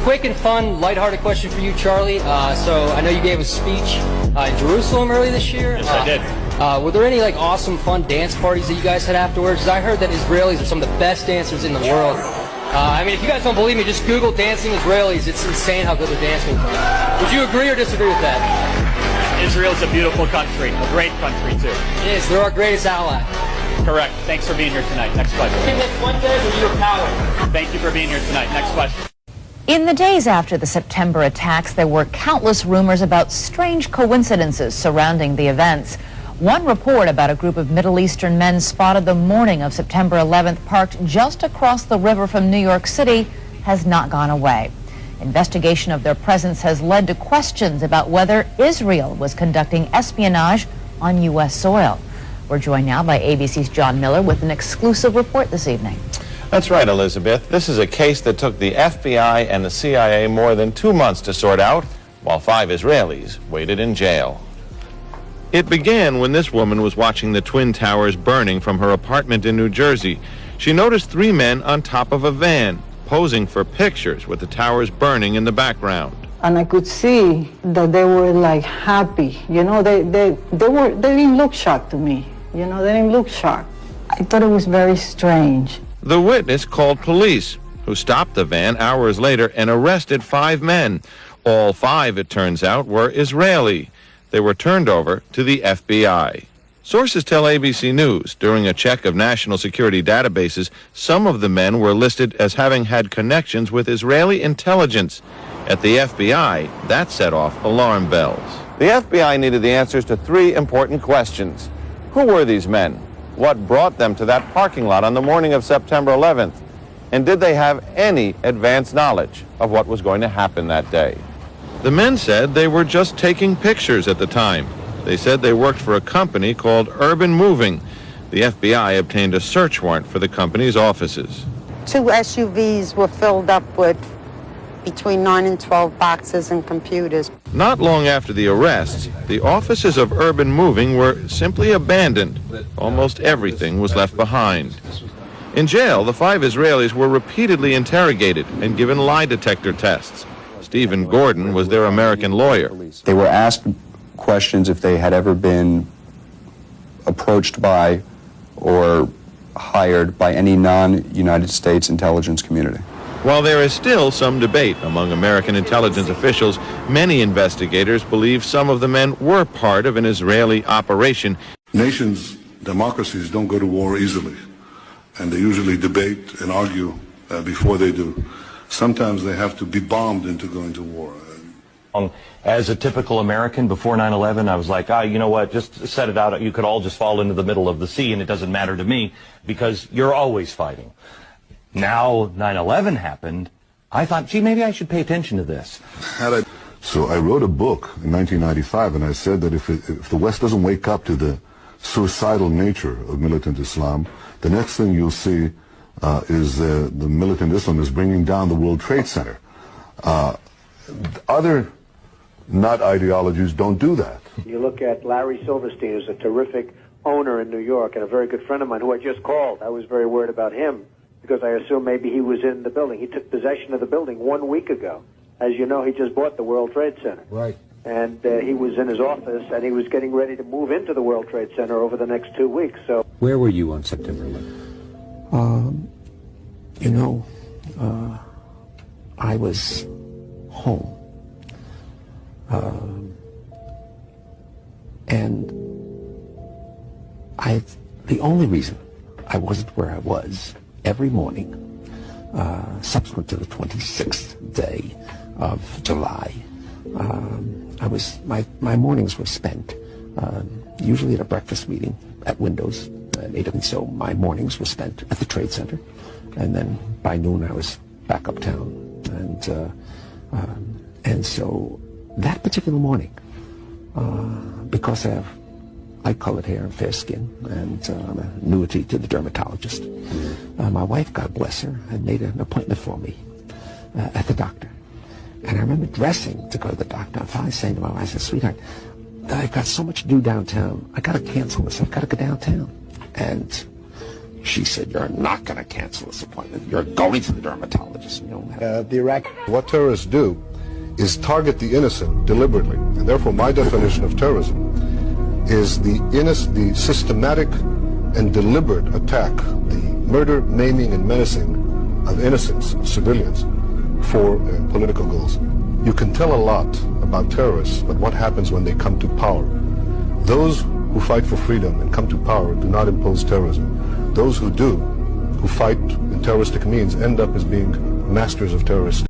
quick and fun, lighthearted question for you, Charlie. So I know you gave a speech in Jerusalem early this year. Yes, I did. Were there any like awesome, fun dance parties that you guys had afterwards? 'Cause I heard that Israelis are some of the best dancers in the world. I mean, if you guys don't believe me, just Google dancing Israelis. It's insane how good they're dancing. Would you agree or disagree with that? Israel's a beautiful country, a great country too. It is. They're our greatest ally. Correct. Thanks for being here tonight. Next question. Are you a coward? Thank you for being here tonight. Next question. In the days after the September attacks, there were countless rumors about strange coincidences surrounding the events. One report about a group of Middle Eastern men spotted the morning of September 11th parked just across the river from New York City has not gone away. Investigation of their presence has led to questions about whether Israel was conducting espionage on U.S. soil. We're joined now by ABC's John Miller with an exclusive report this evening. That's right, Elizabeth. This is a case that took the FBI and the CIA more than 2 months to sort out, while 5 Israelis waited in jail. It began when this woman was watching the Twin Towers burning from her apartment in New Jersey. She noticed 3 men on top of a van, posing for pictures with the towers burning in the background. And I could see that they were like happy. You know, they didn't look shocked to me. You know, they didn't look shocked. I thought it was very strange. The witness called police, who stopped the van hours later and arrested 5 men. All 5, it turns out, were Israeli. They were turned over to the FBI. Sources tell ABC News during a check of national security databases, some of the men were listed as having had connections with Israeli intelligence. At the FBI, that set off alarm bells. The FBI needed the answers to 3 important questions. Who were these men? What brought them to that parking lot on the morning of September 11th? And did they have any advance knowledge of what was going to happen that day? The men said they were just taking pictures at the time. They said they worked for a company called Urban Moving. The FBI obtained a search warrant for the company's offices. 2 SUVs were filled up with between 9 and 12 boxes and computers. Not long after the arrests, the offices of Urban Moving were simply abandoned. Almost everything was left behind. In jail, the 5 Israelis were repeatedly interrogated and given lie detector tests. Stephen Gordon was their American lawyer. They were asked questions if they had ever been approached by or hired by any non-United States intelligence community. While there is still some debate among American intelligence officials, many investigators believe some of the men were part of an Israeli operation. Nations, democracies don't go to war easily, and they usually debate and argue before they do. Sometimes they have to be bombed into going to war. As a typical American, before 9/11, I was like, you know what, just set it out. You could all just fall into the middle of the sea, and it doesn't matter to me, because you're always fighting. Now 9/11 happened, I thought, gee, maybe I should pay attention to this. So I wrote a book in 1995, and I said that if the West doesn't wake up to the suicidal nature of militant Islam, the next thing you'll see is the militant Islam is bringing down the World Trade Center. Other nut ideologies don't do that. You look at Larry Silverstein, who's a terrific owner in New York and a very good friend of mine who I just called. I was very worried about him because I assumed maybe he was in the building. He took possession of the building 1 week ago. As you know, he just bought the World Trade Center. Right. And he was in his office, and he was getting ready to move into the World Trade Center over the next 2 weeks. So, where were you on September 11th? I was home. And the only reason I wasn't where I was every morning, subsequent to the 26th day of July, my mornings were spent usually at a breakfast meeting at Windows, and so my mornings were spent at the Trade Center, and then by noon I was back uptown, and so that particular morning, because I have light-colored hair and fair skin, and I'm an annuity to the dermatologist, my wife, God bless her, had made an appointment for me at the doctor. And I remember dressing to go to the doctor. And finally saying to my wife, I said, sweetheart, I've got so much to do downtown. I got to cancel this. I've got to go downtown. And She said, "You're not going to cancel this appointment. You're going to the dermatologist." You know, the Iraq. What terrorists do is target the innocent deliberately, and therefore my definition of terrorism is the systematic and deliberate attack, the murder, maiming, and menacing of innocents, civilians, for political goals. You can tell a lot about terrorists, but what happens when they come to power? Those who fight for freedom and come to power do not impose terrorism. Those who do, who fight in terroristic means, end up as being masters of terrorist